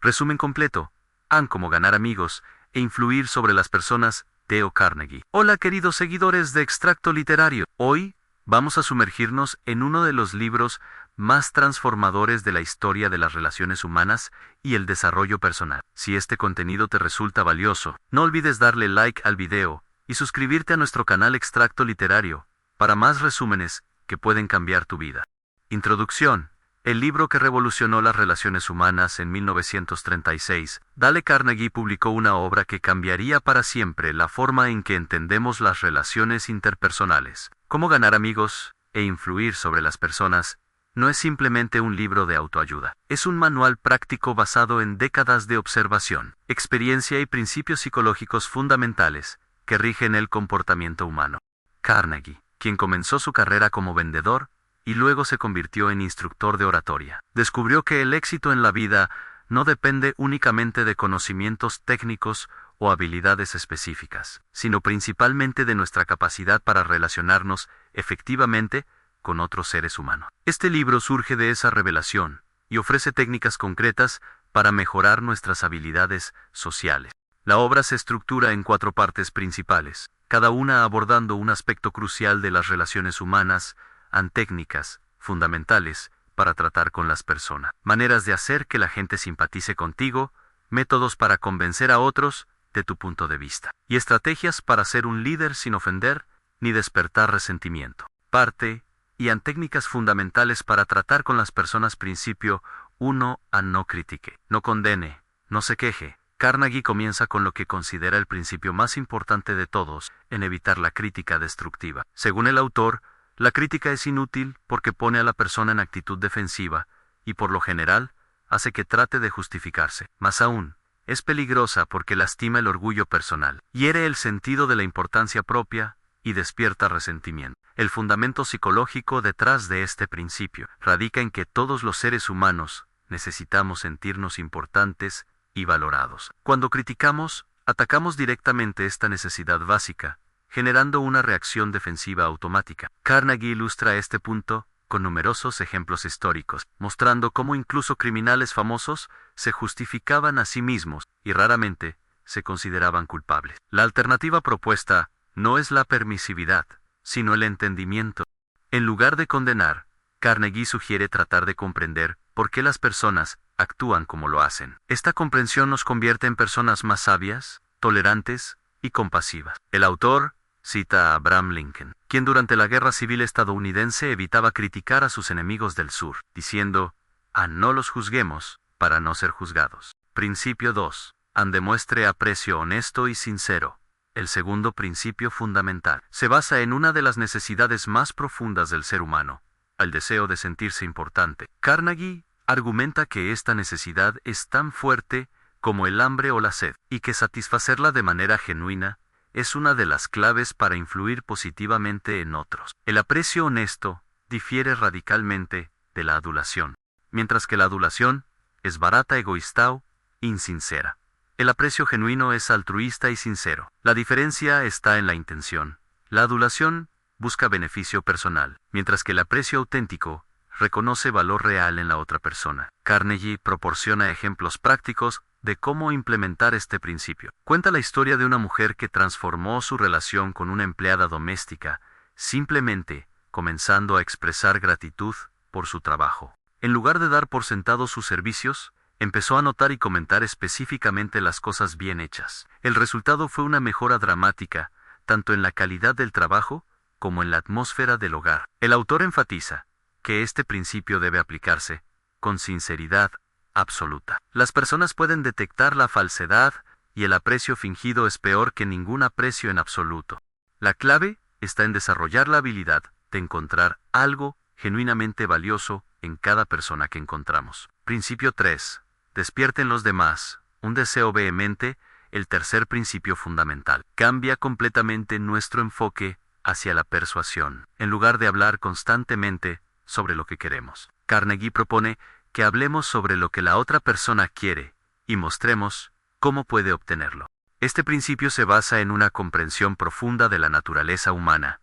Resumen completo. Cómo ganar amigos e influir sobre las personas. Dale Carnegie. Hola queridos seguidores de Extracto Literario. Hoy vamos a sumergirnos en uno de los libros más transformadores de la historia de las relaciones humanas y el desarrollo personal. Si este contenido te resulta valioso, no olvides darle like al video y suscribirte a nuestro canal Extracto Literario para más resúmenes que pueden cambiar tu vida. Introducción. El libro que revolucionó las relaciones humanas en 1936, Dale Carnegie publicó una obra que cambiaría para siempre la forma en que entendemos las relaciones interpersonales. Cómo ganar amigos e influir sobre las personas no es simplemente un libro de autoayuda. Es un manual práctico basado en décadas de observación, experiencia y principios psicológicos fundamentales que rigen el comportamiento humano. Carnegie, quien comenzó su carrera como vendedor, y luego se convirtió en instructor de oratoria, descubrió que el éxito en la vida no depende únicamente de conocimientos técnicos o habilidades específicas, sino principalmente de nuestra capacidad para relacionarnos efectivamente con otros seres humanos. Este libro surge de esa revelación y ofrece técnicas concretas para mejorar nuestras habilidades sociales. La obra se estructura en 4 partes principales, cada una abordando un aspecto crucial de las relaciones humanas, técnicas fundamentales para tratar con las personas, maneras de hacer que la gente simpatice contigo, métodos para convencer a otros de tu punto de vista, y estrategias para ser un líder sin ofender ni despertar resentimiento. Parte y técnicas fundamentales para tratar con las personas. Principio 1. No critique, no condene, no se queje. Carnegie comienza con lo que considera el principio más importante de todos, en evitar la crítica destructiva. Según el autor, la crítica es inútil porque pone a la persona en actitud defensiva y por lo general hace que trate de justificarse. Más aún, es peligrosa porque lastima el orgullo personal, hiere el sentido de la importancia propia y despierta resentimiento. El fundamento psicológico detrás de este principio radica en que todos los seres humanos necesitamos sentirnos importantes y valorados. Cuando criticamos, atacamos directamente esta necesidad básica, generando una reacción defensiva automática. Carnegie ilustra este punto con numerosos ejemplos históricos, mostrando cómo incluso criminales famosos se justificaban a sí mismos y raramente se consideraban culpables. La alternativa propuesta no es la permisividad, sino el entendimiento. En lugar de condenar, Carnegie sugiere tratar de comprender por qué las personas actúan como lo hacen. Esta comprensión nos convierte en personas más sabias, tolerantes y compasivas. El autor cita a Abraham Lincoln, quien durante la Guerra Civil estadounidense evitaba criticar a sus enemigos del sur, diciendo, no los juzguemos, para no ser juzgados. Principio 2. Demuestre aprecio honesto y sincero. El segundo principio fundamental se basa en una de las necesidades más profundas del ser humano, el deseo de sentirse importante. Carnegie argumenta que esta necesidad es tan fuerte como el hambre o la sed, y que satisfacerla de manera genuina es una de las claves para influir positivamente en otros. El aprecio honesto difiere radicalmente de la adulación, mientras que la adulación es barata, egoísta o insincera. El aprecio genuino es altruista y sincero. La diferencia está en la intención. La adulación busca beneficio personal, mientras que el aprecio auténtico reconoce valor real en la otra persona. Carnegie proporciona ejemplos prácticos de cómo implementar este principio. Cuenta la historia de una mujer que transformó su relación con una empleada doméstica, simplemente comenzando a expresar gratitud por su trabajo. En lugar de dar por sentado sus servicios, empezó a notar y comentar específicamente las cosas bien hechas. El resultado fue una mejora dramática, tanto en la calidad del trabajo como en la atmósfera del hogar. El autor enfatiza que este principio debe aplicarse con sinceridad absoluta. Las personas pueden detectar la falsedad y el aprecio fingido es peor que ningún aprecio en absoluto. La clave está en desarrollar la habilidad de encontrar algo genuinamente valioso en cada persona que encontramos. Principio 3. Despierte en los demás un deseo vehemente. El tercer principio fundamental cambia completamente nuestro enfoque hacia la persuasión, en lugar de hablar constantemente sobre lo que queremos. Carnegie propone que hablemos sobre lo que la otra persona quiere y mostremos cómo puede obtenerlo. Este principio se basa en una comprensión profunda de la naturaleza humana.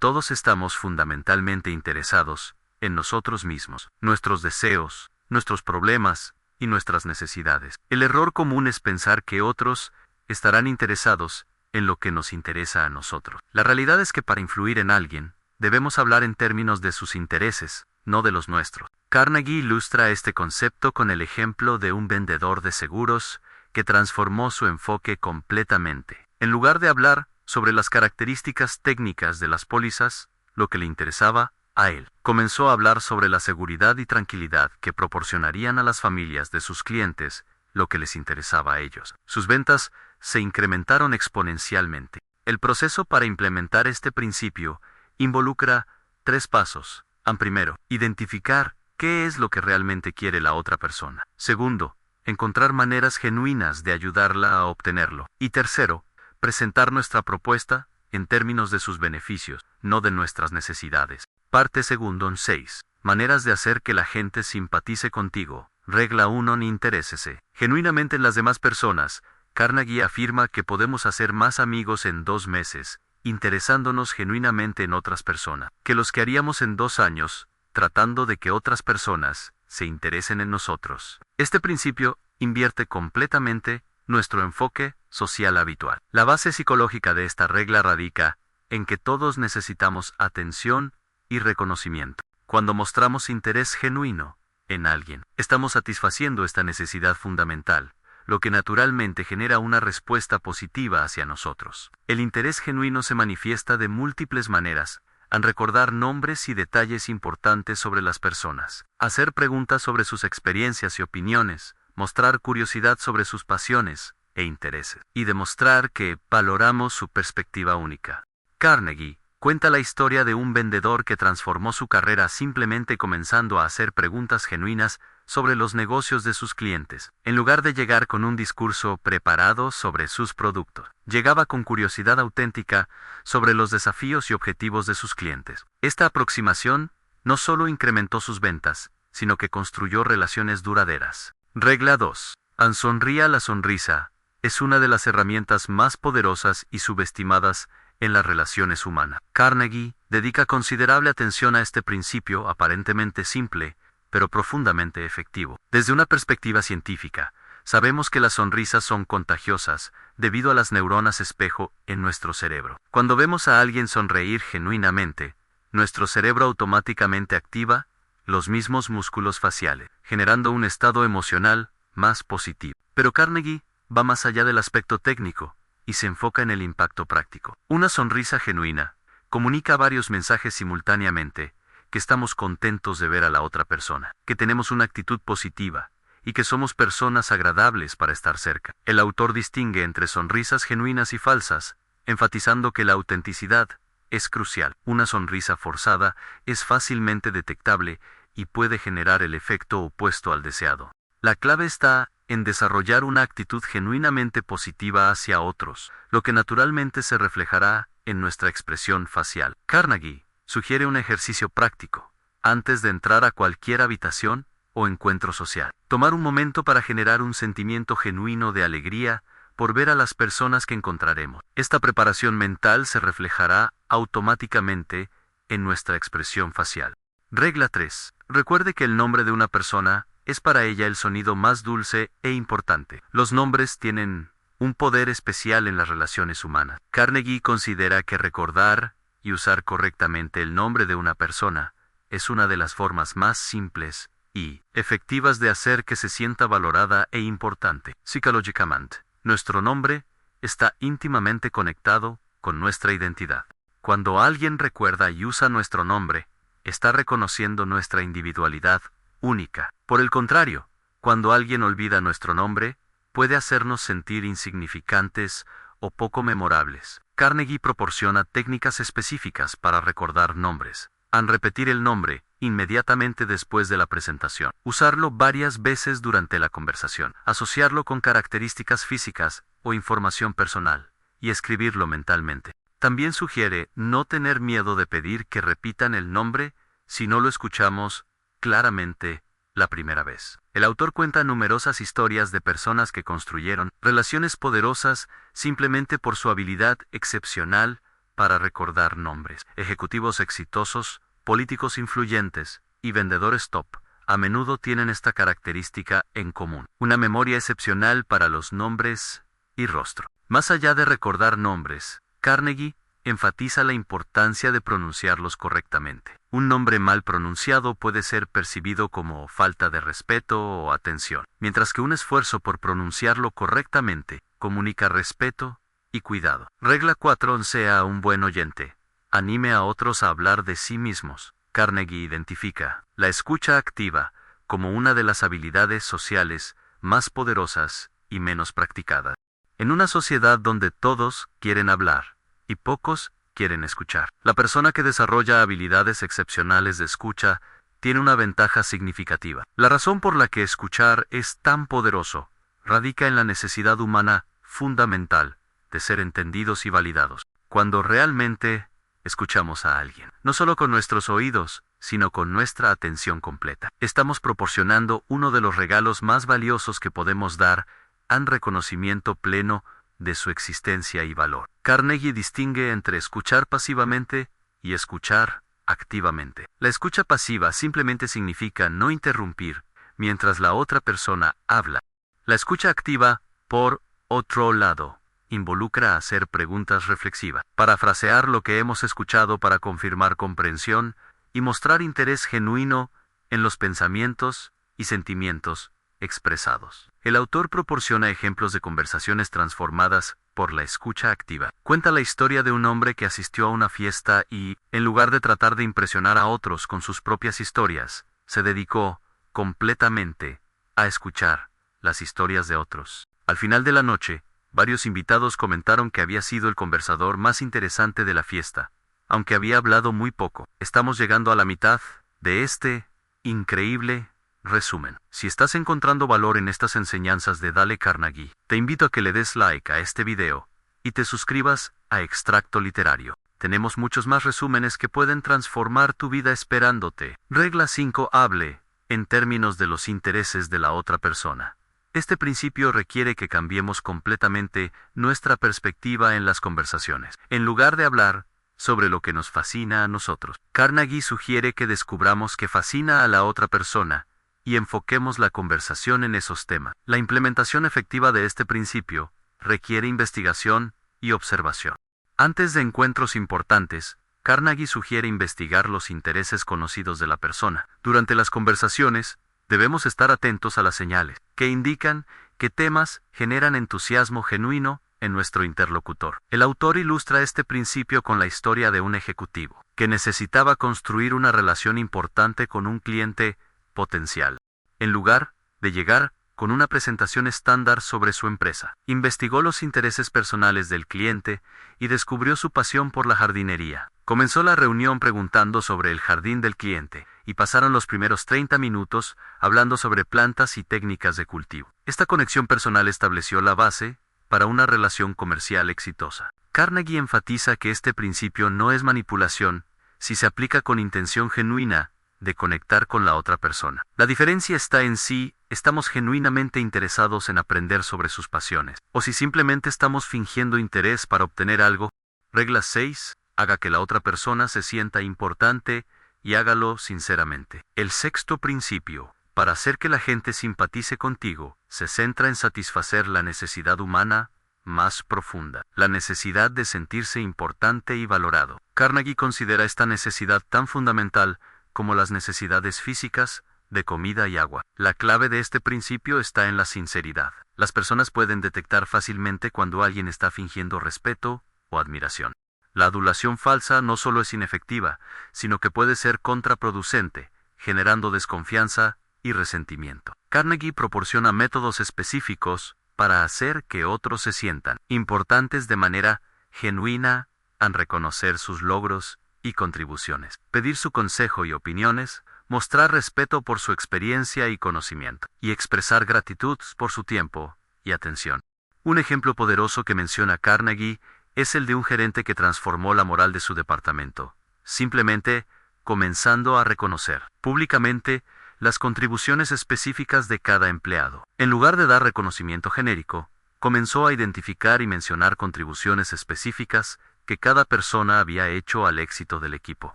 Todos estamos fundamentalmente interesados en nosotros mismos, nuestros deseos, nuestros problemas y nuestras necesidades. El error común es pensar que otros estarán interesados en lo que nos interesa a nosotros. La realidad es que para influir en alguien, debemos hablar en términos de sus intereses, no de los nuestros. Carnegie ilustra este concepto con el ejemplo de un vendedor de seguros que transformó su enfoque completamente. En lugar de hablar sobre las características técnicas de las pólizas, lo que le interesaba a él, comenzó a hablar sobre la seguridad y tranquilidad que proporcionarían a las familias de sus clientes, lo que les interesaba a ellos. Sus ventas se incrementaron exponencialmente. El proceso para implementar este principio involucra 3 pasos. Primero, identificar qué es lo que realmente quiere la otra persona. Segundo, encontrar maneras genuinas de ayudarla a obtenerlo. Y tercero, presentar nuestra propuesta en términos de sus beneficios, no de nuestras necesidades. Parte segundo 6. Maneras de hacer que la gente simpatice contigo. Regla 1. Ni interésese genuinamente en las demás personas. Carnegie afirma que podemos hacer más amigos en 2 meses, interesándonos genuinamente en otras personas, que los que haríamos en 2 años, tratando de que otras personas se interesen en nosotros. Este principio invierte completamente nuestro enfoque social habitual. La base psicológica de esta regla radica en que todos necesitamos atención y reconocimiento. Cuando mostramos interés genuino en alguien, estamos satisfaciendo esta necesidad fundamental, lo que naturalmente genera una respuesta positiva hacia nosotros. El interés genuino se manifiesta de múltiples maneras, al recordar nombres y detalles importantes sobre las personas, hacer preguntas sobre sus experiencias y opiniones, mostrar curiosidad sobre sus pasiones e intereses, y demostrar que valoramos su perspectiva única. Carnegie cuenta la historia de un vendedor que transformó su carrera simplemente comenzando a hacer preguntas genuinas sobre los negocios de sus clientes. En lugar de llegar con un discurso preparado sobre sus productos, llegaba con curiosidad auténtica sobre los desafíos y objetivos de sus clientes. Esta aproximación no solo incrementó sus ventas, sino que construyó relaciones duraderas. Regla 2. Sonría. La sonrisa es una de las herramientas más poderosas y subestimadas en las relaciones humanas. Carnegie dedica considerable atención a este principio aparentemente simple, pero profundamente efectivo. Desde una perspectiva científica, sabemos que las sonrisas son contagiosas debido a las neuronas espejo en nuestro cerebro. Cuando vemos a alguien sonreír genuinamente, nuestro cerebro automáticamente activa los mismos músculos faciales, generando un estado emocional más positivo. Pero Carnegie va más allá del aspecto técnico y se enfoca en el impacto práctico. Una sonrisa genuina comunica varios mensajes simultáneamente: que estamos contentos de ver a la otra persona, que tenemos una actitud positiva, y que somos personas agradables para estar cerca. El autor distingue entre sonrisas genuinas y falsas, enfatizando que la autenticidad es crucial. Una sonrisa forzada es fácilmente detectable y puede generar el efecto opuesto al deseado. La clave está en desarrollar una actitud genuinamente positiva hacia otros, lo que naturalmente se reflejará en nuestra expresión facial. Carnegie sugiere un ejercicio práctico, antes de entrar a cualquier habitación o encuentro social. Tomar un momento para generar un sentimiento genuino de alegría por ver a las personas que encontraremos. Esta preparación mental se reflejará automáticamente en nuestra expresión facial. Regla 3. Recuerde que el nombre de una persona es para ella el sonido más dulce e importante. Los nombres tienen un poder especial en las relaciones humanas. Carnegie considera que recordar y usar correctamente el nombre de una persona es una de las formas más simples y efectivas de hacer que se sienta valorada e importante. Psicológicamente, nuestro nombre está íntimamente conectado con nuestra identidad. Cuando alguien recuerda y usa nuestro nombre, está reconociendo nuestra individualidad única. Por el contrario, cuando alguien olvida nuestro nombre, puede hacernos sentir insignificantes o poco memorables. Carnegie proporciona técnicas específicas para recordar nombres. Repetir el nombre inmediatamente después de la presentación. Usarlo varias veces durante la conversación. Asociarlo con características físicas o información personal. Y escribirlo mentalmente. También sugiere no tener miedo de pedir que repitan el nombre si no lo escuchamos claramente la primera vez. El autor cuenta numerosas historias de personas que construyeron relaciones poderosas simplemente por su habilidad excepcional para recordar nombres. Ejecutivos exitosos, políticos influyentes y vendedores top a menudo tienen esta característica en común: una memoria excepcional para los nombres y rostro. Más allá de recordar nombres, Carnegie enfatiza la importancia de pronunciarlos correctamente. Un nombre mal pronunciado puede ser percibido como falta de respeto o atención, mientras que un esfuerzo por pronunciarlo correctamente comunica respeto y cuidado. Regla 4. Sea un buen oyente. Anime a otros a hablar de sí mismos. Carnegie identifica la escucha activa como una de las habilidades sociales más poderosas y menos practicadas. En una sociedad donde todos quieren hablar y pocos quieren escuchar, la persona que desarrolla habilidades excepcionales de escucha tiene una ventaja significativa. La razón por la que escuchar es tan poderoso radica en la necesidad humana fundamental de ser entendidos y validados. Cuando realmente escuchamos a alguien, no solo con nuestros oídos, sino con nuestra atención completa, estamos proporcionando uno de los regalos más valiosos que podemos dar: un reconocimiento pleno de su existencia y valor. Carnegie distingue entre escuchar pasivamente y escuchar activamente. La escucha pasiva simplemente significa no interrumpir mientras la otra persona habla. La escucha activa, por otro lado, involucra hacer preguntas reflexivas, parafrasear lo que hemos escuchado para confirmar comprensión y mostrar interés genuino en los pensamientos y sentimientos expresados. El autor proporciona ejemplos de conversaciones transformadas por la escucha activa. Cuenta la historia de un hombre que asistió a una fiesta y, en lugar de tratar de impresionar a otros con sus propias historias, se dedicó completamente a escuchar las historias de otros. Al final de la noche, varios invitados comentaron que había sido el conversador más interesante de la fiesta, aunque había hablado muy poco. Estamos llegando a la mitad de este increíble resumen. Si estás encontrando valor en estas enseñanzas de Dale Carnegie, te invito a que le des like a este video y te suscribas a Extracto Literario. Tenemos muchos más resúmenes que pueden transformar tu vida esperándote. Regla 5. Hable en términos de los intereses de la otra persona. Este principio requiere que cambiemos completamente nuestra perspectiva en las conversaciones. En lugar de hablar sobre lo que nos fascina a nosotros, Carnegie sugiere que descubramos qué fascina a la otra persona y enfoquemos la conversación en esos temas. La implementación efectiva de este principio requiere investigación y observación. Antes de encuentros importantes, Carnegie sugiere investigar los intereses conocidos de la persona. Durante las conversaciones, debemos estar atentos a las señales que indican qué temas generan entusiasmo genuino en nuestro interlocutor. El autor ilustra este principio con la historia de un ejecutivo que necesitaba construir una relación importante con un cliente potencial. En lugar de llegar con una presentación estándar sobre su empresa, investigó los intereses personales del cliente y descubrió su pasión por la jardinería. Comenzó la reunión preguntando sobre el jardín del cliente, y pasaron los primeros 30 minutos hablando sobre plantas y técnicas de cultivo. Esta conexión personal estableció la base para una relación comercial exitosa. Carnegie enfatiza que este principio no es manipulación si se aplica con intención genuina de conectar con la otra persona. La diferencia está en si estamos genuinamente interesados en aprender sobre sus pasiones, o si simplemente estamos fingiendo interés para obtener algo. Regla 6. Haga que la otra persona se sienta importante y hágalo sinceramente. El sexto principio, para hacer que la gente simpatice contigo, se centra en satisfacer la necesidad humana más profunda, la necesidad de sentirse importante y valorado. Carnegie considera esta necesidad tan fundamental como las necesidades físicas de comida y agua. La clave de este principio está en la sinceridad. Las personas pueden detectar fácilmente cuando alguien está fingiendo respeto o admiración. La adulación falsa no solo es inefectiva, sino que puede ser contraproducente, generando desconfianza y resentimiento. Carnegie proporciona métodos específicos para hacer que otros se sientan importantes de manera genuina al reconocer sus logros y contribuciones, pedir su consejo y opiniones, mostrar respeto por su experiencia y conocimiento, y expresar gratitud por su tiempo y atención. Un ejemplo poderoso que menciona Carnegie es el de un gerente que transformó la moral de su departamento, simplemente comenzando a reconocer públicamente las contribuciones específicas de cada empleado. En lugar de dar reconocimiento genérico, comenzó a identificar y mencionar contribuciones específicas que cada persona había hecho al éxito del equipo.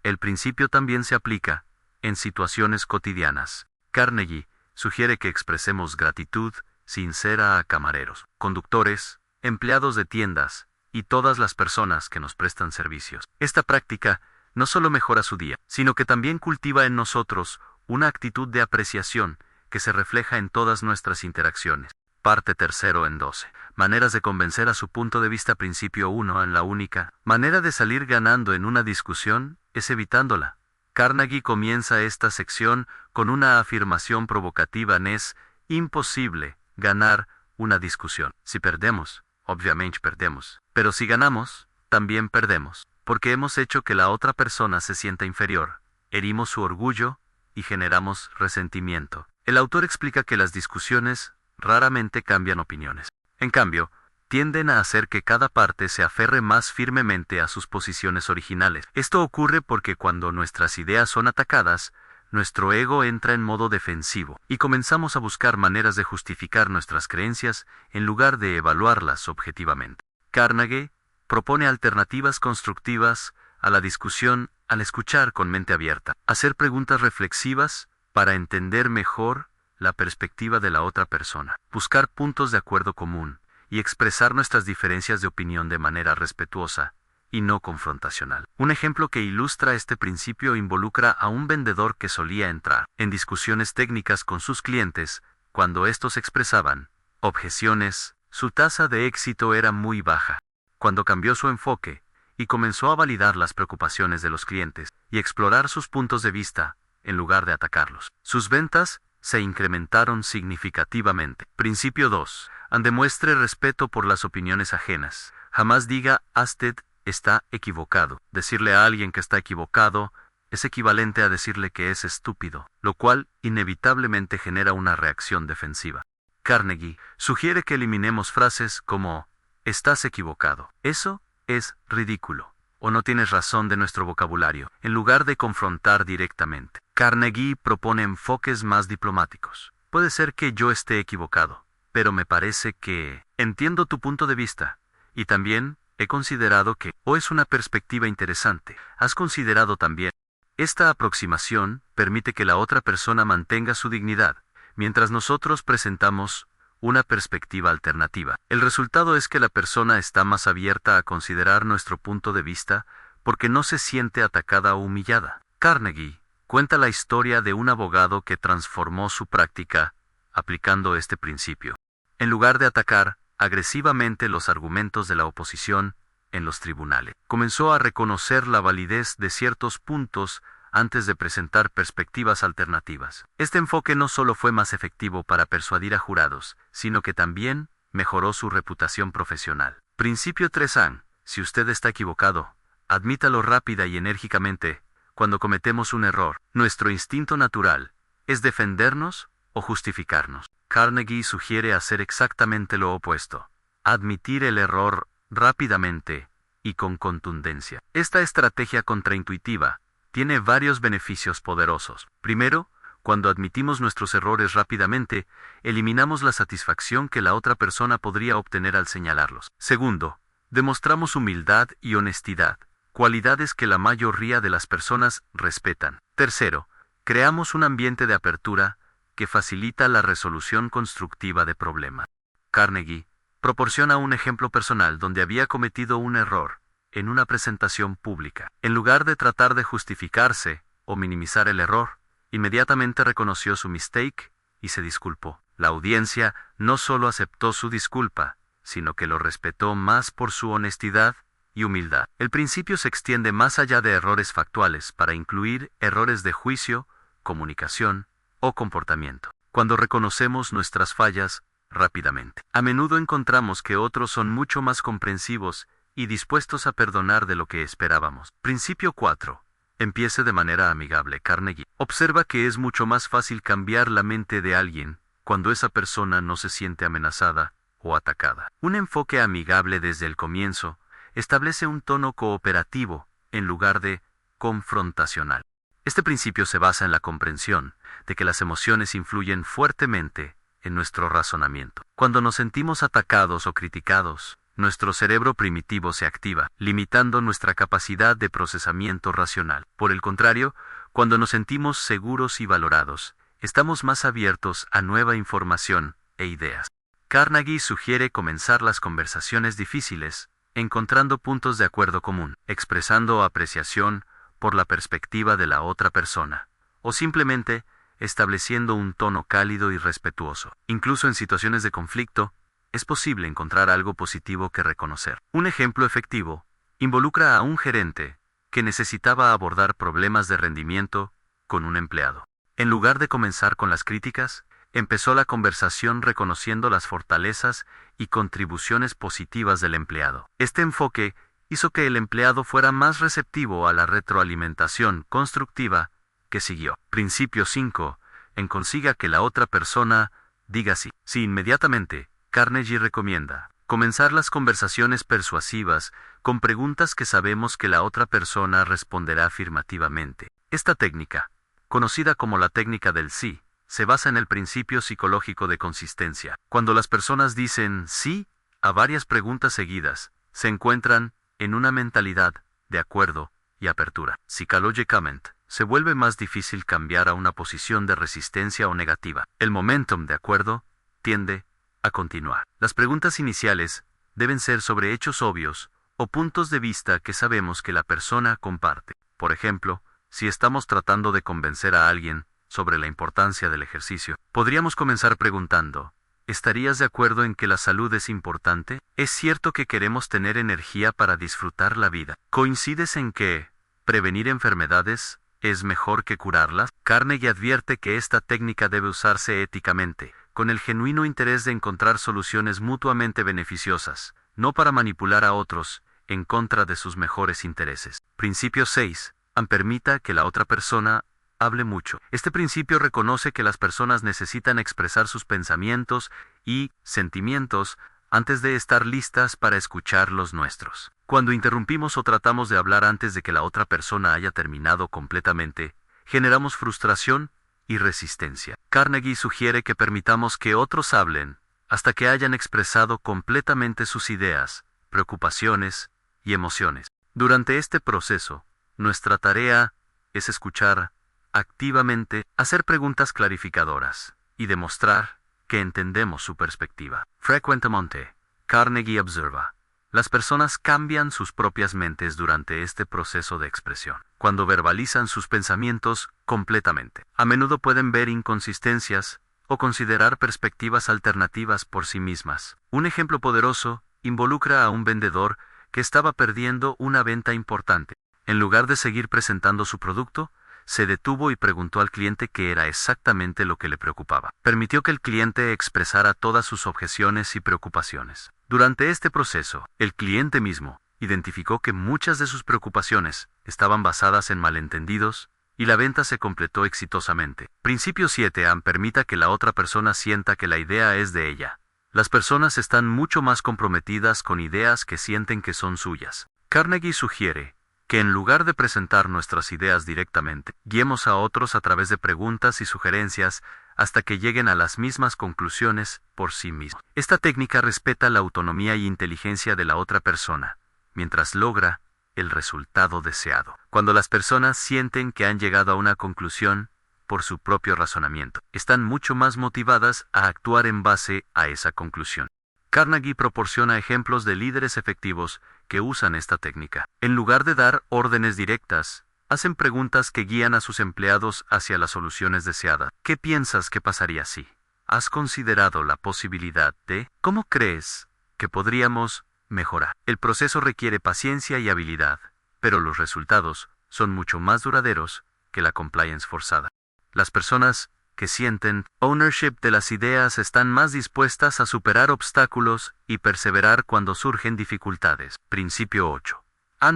El principio también se aplica en situaciones cotidianas. Carnegie sugiere que expresemos gratitud sincera a camareros, conductores, empleados de tiendas y todas las personas que nos prestan servicios. Esta práctica no solo mejora su día, sino que también cultiva en nosotros una actitud de apreciación que se refleja en todas nuestras interacciones. Parte tercero en 12. Maneras de convencer a su punto de vista. Principio 1. En la única manera de salir ganando en una discusión es evitándola. Carnegie comienza esta sección con una afirmación provocativa: es imposible ganar una discusión. Si perdemos, obviamente perdemos. Pero si ganamos, también perdemos, porque hemos hecho que la otra persona se sienta inferior, herimos su orgullo y generamos resentimiento. El autor explica que las discusiones raramente cambian opiniones. En cambio, tienden a hacer que cada parte se aferre más firmemente a sus posiciones originales. Esto ocurre porque cuando nuestras ideas son atacadas, nuestro ego entra en modo defensivo y comenzamos a buscar maneras de justificar nuestras creencias en lugar de evaluarlas objetivamente. Carnegie propone alternativas constructivas a la discusión al escuchar con mente abierta, hacer preguntas reflexivas para entender mejor la perspectiva de la otra persona, buscar puntos de acuerdo común y expresar nuestras diferencias de opinión de manera respetuosa y no confrontacional. Un ejemplo que ilustra este principio involucra a un vendedor que solía entrar en discusiones técnicas con sus clientes. Cuando estos expresaban objeciones, su tasa de éxito era muy baja. Cuando cambió su enfoque y comenzó a validar las preocupaciones de los clientes y explorar sus puntos de vista, en lugar de atacarlos, sus ventas se incrementaron significativamente. Principio 2. Demuestre respeto por las opiniones ajenas. Jamás diga usted está equivocado. Decirle a alguien que está equivocado es equivalente a decirle que es estúpido, lo cual inevitablemente genera una reacción defensiva. Carnegie sugiere que eliminemos frases como estás equivocado, eso es ridículo, o no tienes razón de nuestro vocabulario, en lugar de confrontar directamente. Carnegie propone enfoques más diplomáticos. Puede ser que yo esté equivocado, pero me parece que entiendo tu punto de vista, y también he considerado que, o es una perspectiva interesante, has considerado también. Esta aproximación permite que la otra persona mantenga su dignidad, mientras nosotros presentamos una perspectiva alternativa. El resultado es que la persona está más abierta a considerar nuestro punto de vista porque no se siente atacada o humillada. Carnegie cuenta la historia de un abogado que transformó su práctica aplicando este principio. En lugar de atacar agresivamente los argumentos de la oposición en los tribunales, comenzó a reconocer la validez de ciertos puntos antes de presentar perspectivas alternativas. Este enfoque no solo fue más efectivo para persuadir a jurados, sino que también mejoró su reputación profesional. Principio 3. Si usted está equivocado, admítalo rápida y enérgicamente. Cuando cometemos un error, nuestro instinto natural es defendernos o justificarnos. Carnegie sugiere hacer exactamente lo opuesto: admitir el error rápidamente y con contundencia. Esta estrategia contraintuitiva tiene varios beneficios poderosos. Primero, cuando admitimos nuestros errores rápidamente, eliminamos la satisfacción que la otra persona podría obtener al señalarlos. Segundo, demostramos humildad y honestidad, cualidades que la mayoría de las personas respetan. Tercero, creamos un ambiente de apertura que facilita la resolución constructiva de problemas. Carnegie proporciona un ejemplo personal donde había cometido un error en una presentación pública. En lugar de tratar de justificarse o minimizar el error, inmediatamente reconoció su mistake y se disculpó. La audiencia no solo aceptó su disculpa, sino que lo respetó más por su honestidad y humildad. El principio se extiende más allá de errores factuales para incluir errores de juicio, comunicación o comportamiento. Cuando reconocemos nuestras fallas rápidamente, a menudo encontramos que otros son mucho más comprensivos y dispuestos a perdonar de lo que esperábamos. Principio 4. Empiece de manera amigable. Carnegie observa que es mucho más fácil cambiar la mente de alguien cuando esa persona no se siente amenazada o atacada. Un enfoque amigable desde el comienzo establece un tono cooperativo en lugar de confrontacional. Este principio se basa en la comprensión de que las emociones influyen fuertemente en nuestro razonamiento. Cuando nos sentimos atacados o criticados, nuestro cerebro primitivo se activa, limitando nuestra capacidad de procesamiento racional. Por el contrario, cuando nos sentimos seguros y valorados, estamos más abiertos a nueva información e ideas. Carnegie sugiere comenzar las conversaciones difíciles, encontrando puntos de acuerdo común, expresando apreciación por la perspectiva de la otra persona, o simplemente estableciendo un tono cálido y respetuoso. Incluso en situaciones de conflicto, es posible encontrar algo positivo que reconocer. Un ejemplo efectivo involucra a un gerente que necesitaba abordar problemas de rendimiento con un empleado. En lugar de comenzar con las críticas, empezó la conversación reconociendo las fortalezas y contribuciones positivas del empleado. Este enfoque hizo que el empleado fuera más receptivo a la retroalimentación constructiva que siguió. Principio 5. Consiga que la otra persona diga sí. Sí, inmediatamente, Carnegie recomienda comenzar las conversaciones persuasivas con preguntas que sabemos que la otra persona responderá afirmativamente. Esta técnica, conocida como la técnica del sí, se basa en el principio psicológico de consistencia. Cuando las personas dicen sí a varias preguntas seguidas, se encuentran en una mentalidad de acuerdo y apertura. Psicológicamente, se vuelve más difícil cambiar a una posición de resistencia o negativa. El momentum de acuerdo tiende a continuar. Las preguntas iniciales deben ser sobre hechos obvios o puntos de vista que sabemos que la persona comparte. Por ejemplo, si estamos tratando de convencer a alguien sobre la importancia del ejercicio, podríamos comenzar preguntando: ¿estarías de acuerdo en que la salud es importante? ¿Es cierto que queremos tener energía para disfrutar la vida? ¿Coincides en que prevenir enfermedades es mejor que curarlas? Carnegie advierte que esta técnica debe usarse éticamente, con el genuino interés de encontrar soluciones mutuamente beneficiosas, no para manipular a otros en contra de sus mejores intereses. Principio 6. Permita que la otra persona hable mucho. Este principio reconoce que las personas necesitan expresar sus pensamientos y sentimientos antes de estar listas para escuchar los nuestros. Cuando interrumpimos o tratamos de hablar antes de que la otra persona haya terminado completamente, generamos frustración y resistencia. Carnegie sugiere que permitamos que otros hablen hasta que hayan expresado completamente sus ideas, preocupaciones y emociones. Durante este proceso, nuestra tarea es escuchar activamente, hacer preguntas clarificadoras y demostrar que entendemos su perspectiva. Frecuentemente, Carnegie observa: las personas cambian sus propias mentes durante este proceso de expresión, cuando verbalizan sus pensamientos completamente. A menudo pueden ver inconsistencias o considerar perspectivas alternativas por sí mismas. Un ejemplo poderoso involucra a un vendedor que estaba perdiendo una venta importante. En lugar de seguir presentando su producto, se detuvo y preguntó al cliente qué era exactamente lo que le preocupaba. Permitió que el cliente expresara todas sus objeciones y preocupaciones. Durante este proceso, el cliente mismo identificó que muchas de sus preocupaciones estaban basadas en malentendidos, y la venta se completó exitosamente. Principio 7. Permita que la otra persona sienta que la idea es de ella. Las personas están mucho más comprometidas con ideas que sienten que son suyas. Carnegie sugiere que en lugar de presentar nuestras ideas directamente, guiemos a otros a través de preguntas y sugerencias hasta que lleguen a las mismas conclusiones por sí mismos. Esta técnica respeta la autonomía y inteligencia de la otra persona, mientras logra el resultado deseado. Cuando las personas sienten que han llegado a una conclusión por su propio razonamiento, están mucho más motivadas a actuar en base a esa conclusión. Carnegie proporciona ejemplos de líderes efectivos que usan esta técnica. En lugar de dar órdenes directas, hacen preguntas que guían a sus empleados hacia las soluciones deseadas. ¿Qué piensas que pasaría si? ¿Has considerado la posibilidad de? ¿Cómo crees que podríamos mejorar? El proceso requiere paciencia y habilidad, pero los resultados son mucho más duraderos que la compliance forzada. Las personas que sienten ownership de las ideas están más dispuestas a superar obstáculos y perseverar cuando surgen dificultades. Principio 8.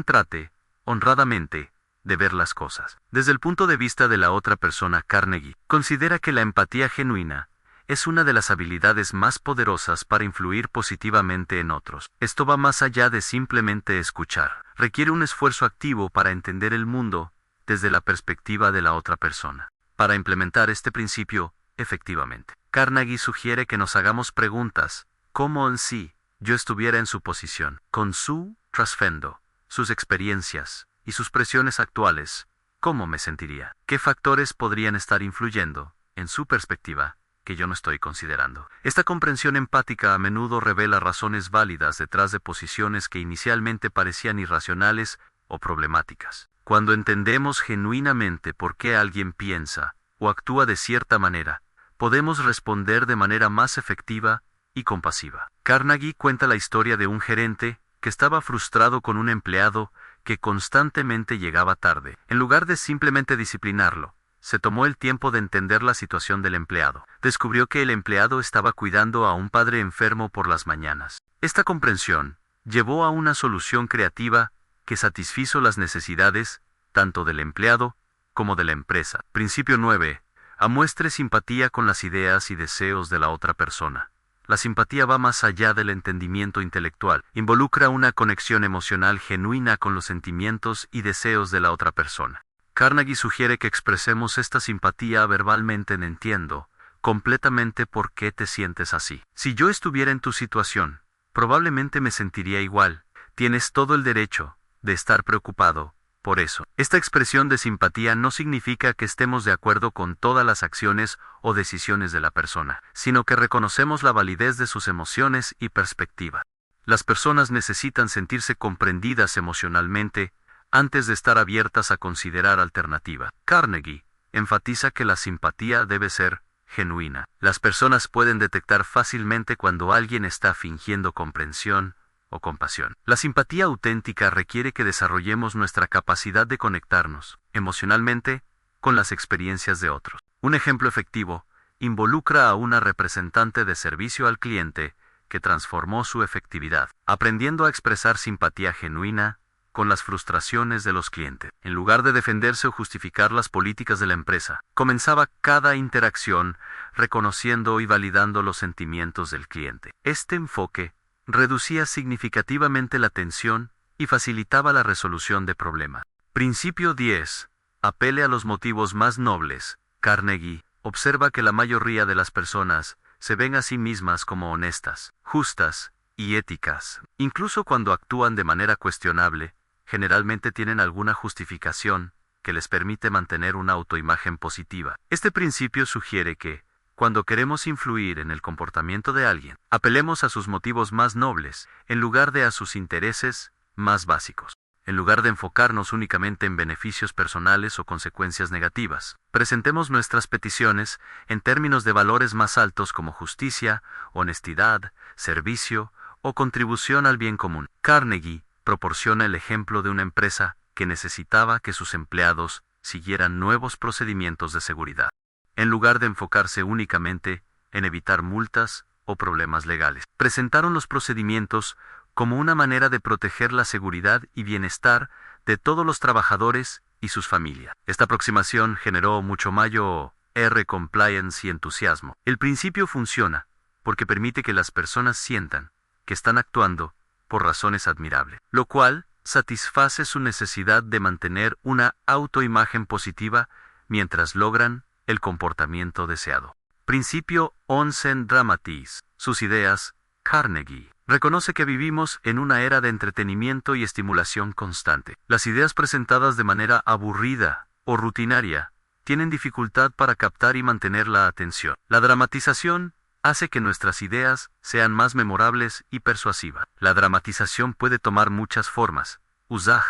Trate, honradamente, de ver las cosas desde el punto de vista de la otra persona. Carnegie considera que la empatía genuina es una de las habilidades más poderosas para influir positivamente en otros. Esto va más allá de simplemente escuchar. Requiere un esfuerzo activo para entender el mundo desde la perspectiva de la otra persona. Para implementar este principio efectivamente, Carnegie sugiere que nos hagamos preguntas como si yo estuviera en su posición, con su trasfondo, sus experiencias y sus presiones actuales. ¿Cómo me sentiría? ¿Qué factores podrían estar influyendo en su perspectiva, que yo no estoy considerando. Esta comprensión empática a menudo revela razones válidas detrás de posiciones que inicialmente parecían irracionales o problemáticas. Cuando entendemos genuinamente por qué alguien piensa o actúa de cierta manera, podemos responder de manera más efectiva y compasiva. Carnegie cuenta la historia de un gerente que estaba frustrado con un empleado que constantemente llegaba tarde. En lugar de simplemente disciplinarlo, se tomó el tiempo de entender la situación del empleado. Descubrió que el empleado estaba cuidando a un padre enfermo por las mañanas. Esta comprensión llevó a una solución creativa que satisfizo las necesidades tanto del empleado como de la empresa. Principio 9. Amuestre simpatía con las ideas y deseos de la otra persona. La simpatía va más allá del entendimiento intelectual. Involucra una conexión emocional genuina con los sentimientos y deseos de la otra persona. Carnegie sugiere que expresemos esta simpatía verbalmente en entiendo completamente por qué te sientes así. Si yo estuviera en tu situación, probablemente me sentiría igual. Tienes todo el derecho de estar preocupado por eso. Esta expresión de simpatía no significa que estemos de acuerdo con todas las acciones o decisiones de la persona, sino que reconocemos la validez de sus emociones y perspectiva. Las personas necesitan sentirse comprendidas emocionalmente antes de estar abiertas a considerar alternativa. Carnegie enfatiza que la simpatía debe ser genuina. Las personas pueden detectar fácilmente cuando alguien está fingiendo comprensión o compasión. La simpatía auténtica requiere que desarrollemos nuestra capacidad de conectarnos emocionalmente con las experiencias de otros. Un ejemplo efectivo involucra a una representante de servicio al cliente que transformó su efectividad, aprendiendo a expresar simpatía genuina con las frustraciones de los clientes. En lugar de defenderse o justificar las políticas de la empresa, comenzaba cada interacción reconociendo y validando los sentimientos del cliente. Este enfoque reducía significativamente la tensión y facilitaba la resolución de problemas. Principio 10. Apele a los motivos más nobles. Carnegie observa que la mayoría de las personas se ven a sí mismas como honestas, justas y éticas. Incluso cuando actúan de manera cuestionable, generalmente tienen alguna justificación que les permite mantener una autoimagen positiva. Este principio sugiere que, cuando queremos influir en el comportamiento de alguien, apelemos a sus motivos más nobles, en lugar de a sus intereses más básicos. En lugar de enfocarnos únicamente en beneficios personales o consecuencias negativas, presentemos nuestras peticiones en términos de valores más altos como justicia, honestidad, servicio o contribución al bien común. Carnegie proporciona el ejemplo de una empresa que necesitaba que sus empleados siguieran nuevos procedimientos de seguridad, en lugar de enfocarse únicamente en evitar multas o problemas legales. Presentaron los procedimientos como una manera de proteger la seguridad y bienestar de todos los trabajadores y sus familias. Esta aproximación generó mucho mayor compliance y entusiasmo. El principio funciona porque permite que las personas sientan que están actuando por razones admirables, lo cual satisface su necesidad de mantener una autoimagen positiva mientras logran el comportamiento deseado. Principio 11 Dramatis. Sus ideas. Carnegie reconoce que vivimos en una era de entretenimiento y estimulación constante. Las ideas presentadas de manera aburrida o rutinaria tienen dificultad para captar y mantener la atención. La dramatización hace que nuestras ideas sean más memorables y persuasivas. La dramatización puede tomar muchas formas: usar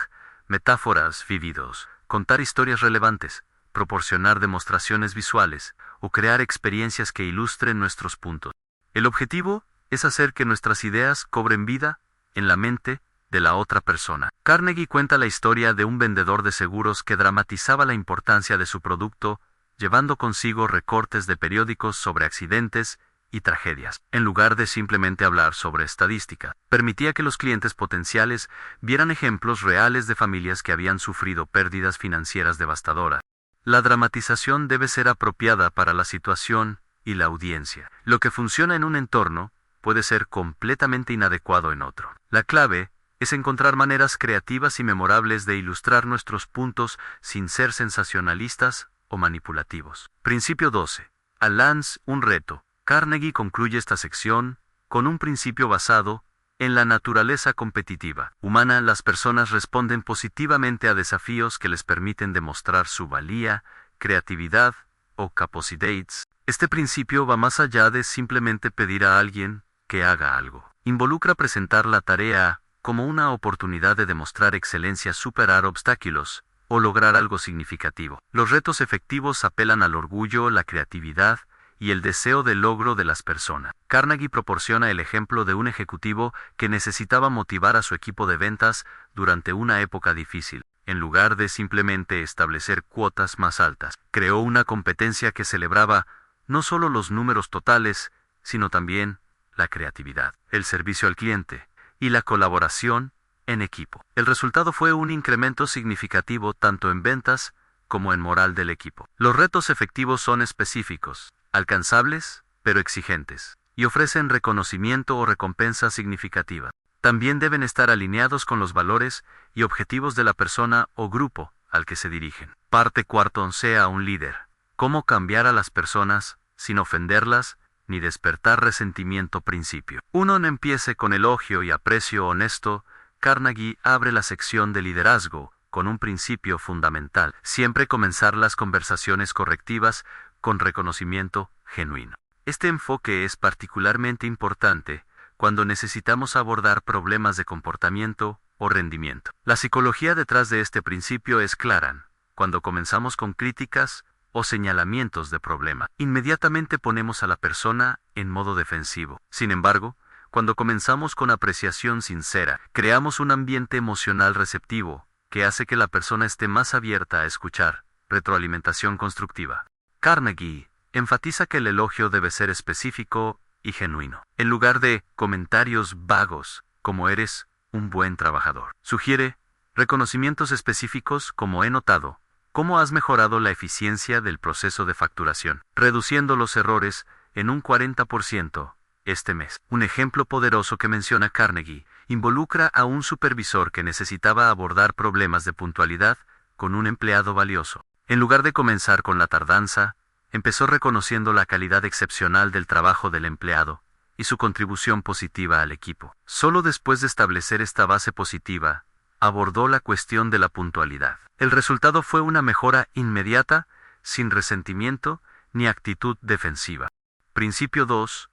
metáforas vívidos, contar historias relevantes, proporcionar demostraciones visuales o crear experiencias que ilustren nuestros puntos. El objetivo es hacer que nuestras ideas cobren vida en la mente de la otra persona. Carnegie cuenta la historia de un vendedor de seguros que dramatizaba la importancia de su producto, llevando consigo recortes de periódicos sobre accidentes y tragedias. En lugar de simplemente hablar sobre estadística, permitía que los clientes potenciales vieran ejemplos reales de familias que habían sufrido pérdidas financieras devastadoras. La dramatización debe ser apropiada para la situación y la audiencia. Lo que funciona en un entorno puede ser completamente inadecuado en otro. La clave es encontrar maneras creativas y memorables de ilustrar nuestros puntos sin ser sensacionalistas o manipulativos. Principio 12. Al lance un reto. Carnegie concluye esta sección con un principio basado en la naturaleza competitiva humana. Las personas responden positivamente a desafíos que les permiten demostrar su valía, creatividad o capacidates. Este principio va más allá de simplemente pedir a alguien que haga algo. Involucra presentar la tarea como una oportunidad de demostrar excelencia, superar obstáculos o lograr algo significativo. Los retos efectivos apelan al orgullo, la creatividad y el deseo de logro de las personas. Carnegie proporciona el ejemplo de un ejecutivo que necesitaba motivar a su equipo de ventas durante una época difícil. En lugar de simplemente establecer cuotas más altas, creó una competencia que celebraba no solo los números totales, sino también la creatividad, el servicio al cliente y la colaboración en equipo. El resultado fue un incremento significativo tanto en ventas como en moral del equipo. Los retos efectivos son específicos, alcanzables, pero exigentes, y ofrecen reconocimiento o recompensa significativa. También deben estar alineados con los valores y objetivos de la persona o grupo al que se dirigen. Parte cuarto. Sea un líder. ¿Cómo cambiar a las personas sin ofenderlas ni despertar resentimiento? Principio 1. Empiece con elogio y aprecio honesto. Carnegie abre la sección de liderazgo con un principio fundamental: siempre comenzar las conversaciones correctivas con reconocimiento genuino. Este enfoque es particularmente importante cuando necesitamos abordar problemas de comportamiento o rendimiento. La psicología detrás de este principio es clara. Cuando comenzamos con críticas o señalamientos de problema, inmediatamente ponemos a la persona en modo defensivo. Sin embargo, cuando comenzamos con apreciación sincera, creamos un ambiente emocional receptivo que hace que la persona esté más abierta a escuchar retroalimentación constructiva. Carnegie enfatiza que el elogio debe ser específico y genuino, en lugar de comentarios vagos como "eres un buen trabajador". Sugiere reconocimientos específicos como "he notado cómo has mejorado la eficiencia del proceso de facturación, reduciendo los errores en un 40% este mes". Un ejemplo poderoso que menciona Carnegie involucra a un supervisor que necesitaba abordar problemas de puntualidad con un empleado valioso. En lugar de comenzar con la tardanza, empezó reconociendo la calidad excepcional del trabajo del empleado y su contribución positiva al equipo. Solo después de establecer esta base positiva, abordó la cuestión de la puntualidad. El resultado fue una mejora inmediata, sin resentimiento ni actitud defensiva. Principio 2.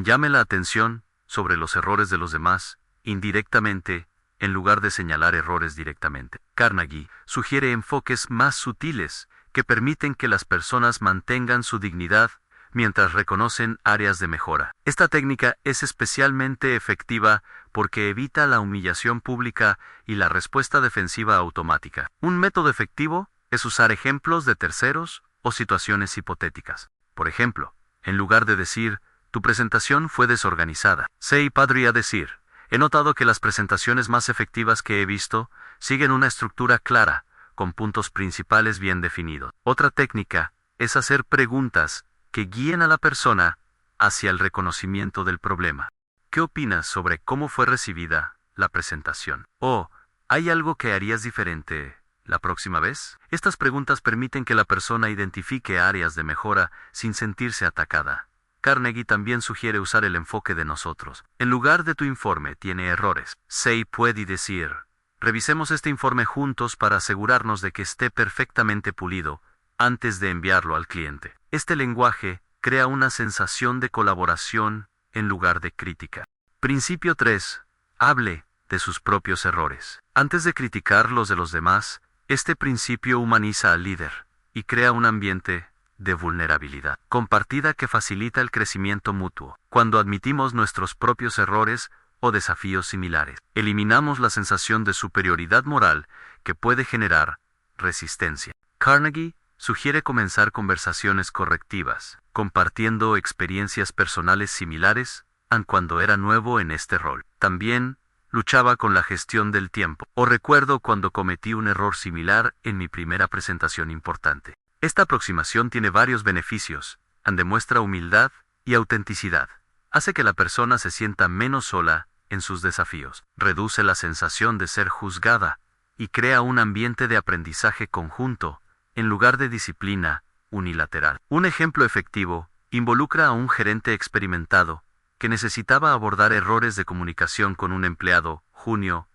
Llame la atención sobre los errores de los demás, indirectamente, en lugar de señalar errores directamente. Carnegie sugiere enfoques más sutiles que permiten que las personas mantengan su dignidad mientras reconocen áreas de mejora. Esta técnica es especialmente efectiva porque evita la humillación pública y la respuesta defensiva automática. Un método efectivo es usar ejemplos de terceros o situaciones hipotéticas. Por ejemplo, en lugar de decir "tu presentación fue desorganizada", se podría decir "he notado que las presentaciones más efectivas que he visto siguen una estructura clara, con puntos principales bien definidos". Otra técnica es hacer preguntas que guíen a la persona hacia el reconocimiento del problema. ¿Qué opinas sobre cómo fue recibida la presentación? ¿O hay algo que harías diferente la próxima vez? Estas preguntas permiten que la persona identifique áreas de mejora sin sentirse atacada. Carnegie también sugiere usar el enfoque de nosotros. En lugar de "tu informe tiene errores", se puede decir "revisemos este informe juntos para asegurarnos de que esté perfectamente pulido antes de enviarlo al cliente". Este lenguaje crea una sensación de colaboración en lugar de crítica. Principio 3. Hable de sus propios errores. Antes de criticar los de los demás, este principio humaniza al líder y crea un ambiente de vulnerabilidad compartida que facilita el crecimiento mutuo. Cuando admitimos nuestros propios errores o desafíos similares, eliminamos la sensación de superioridad moral que puede generar resistencia. Carnegie sugiere comenzar conversaciones correctivas, compartiendo experiencias personales similares, aun cuando era nuevo en este rol. También luchaba con la gestión del tiempo. "O recuerdo cuando cometí un error similar en mi primera presentación importante". Esta aproximación tiene varios beneficios. Demuestra humildad y autenticidad. Hace que la persona se sienta menos sola en sus desafíos. Reduce la sensación de ser juzgada y crea un ambiente de aprendizaje conjunto en lugar de disciplina unilateral. Un ejemplo efectivo involucra a un gerente experimentado que necesitaba abordar errores de comunicación con un empleado junior.